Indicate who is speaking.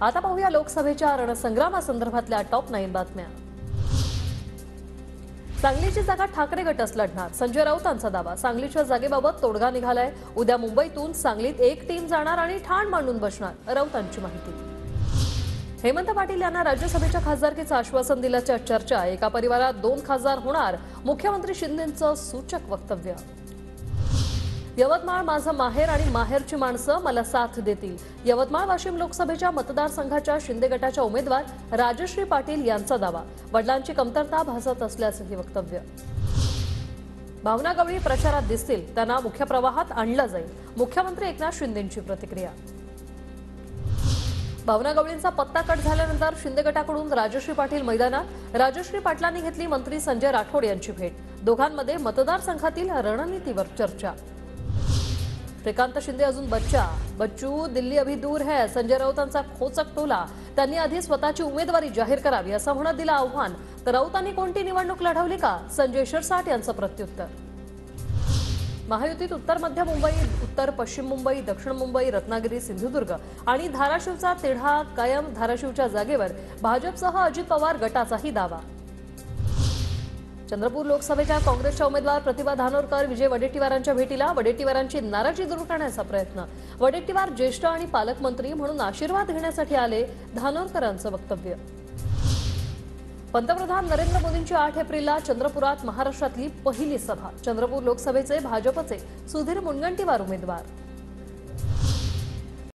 Speaker 1: आता पाहूया लोकसभेच्या रणसंग्रामासंदर्भातल्या टॉप 9 बातम्या। सांगलीची जागा ठाकरे गटच लढणार, संजय राऊतांचा दावा। सांगलीच्या जागेबाबत तोडगा निघालाय। उद्या मुंबईतून सांगलीत एक टीम जाणार आणि ठाण मांडून बसणार, राऊतांची माहिती। हेमंत पाटील यांना राज्यसभेच्या खासदारकीचं आश्वासन दिल्याच्या चर्चा। एका परिवारात 2 खासदार होणार, मुख्यमंत्री शिंदेंचं सूचक वक्तव्य। यवतमाळ माझं माहेर आणि माहेरची माणसं मला साथ देतील। यवतमाळ वाशिम लोकसभेच्या मतदारसंघाच्या शिंदे गटाच्या उमेदवार राजश्री पाटील यांचा दावा। वडिलांची कमतरता भासत असल्याचंही वक्तव्य। भावना गवळी प्रचारात दिसतील, त्यांना मुख्य प्रवाहात आणलं जाईल, मुख्यमंत्री एकनाथ शिंदेंची प्रतिक्रिया। भावना गवळींचा पत्ता कट झाल्यानंतर शिंदे गटाकडून राजश्री पाटील मैदानात। राजश्री पाटलांनी घेतली मंत्री संजय राठोड यांची भेट। दोघांमध्ये मतदारसंघातील रणनीतीवर चर्चा। श्रीकांत शिंदे अजून बच्चू दिल्ली अभी दूर है, संजय राऊतांचा खोचक टोला। त्यांनी आधी स्वतःची उमेदवारी जाहीर करावी असं म्हणत दिलं आव्हान, तर राऊतांनी कोणती निवडणूक लढवली का, संजय शिरसाट यांचं प्रत्युत्तर। महायुतीत उत्तर मध्य मुंबई, उत्तर पश्चिम मुंबई, दक्षिण मुंबई, रत्नागिरी, सिंधुदुर्ग आणि धाराशिवचा तिढा कायम। धाराशिवच्या जागेवर भाजपसह अजित पवार गटाचाही दावा। चंद्रपूर लोकसभेच्या काँग्रेसच्या उमेदवार प्रतिभा धानोरकर विजय वडेट्टीवारांच्या भेटीला। वडेट्टीवारांची नाराजी दूर करण्याचा प्रयत्न। वडेट्टीवार ज्येष्ठ आणि पालकमंत्री म्हणून आशीर्वाद घेण्यासाठी आले, धानोरकरांचं वक्तव्य। पंतप्रधान नरेंद्र मोदींची 8 एप्रिलला चंद्रपुरात महाराष्ट्रातली पहिली सभा। चंद्रपूर लोकसभेचे भाजपचे सुधीर मुनगंटीवार उमेदवार।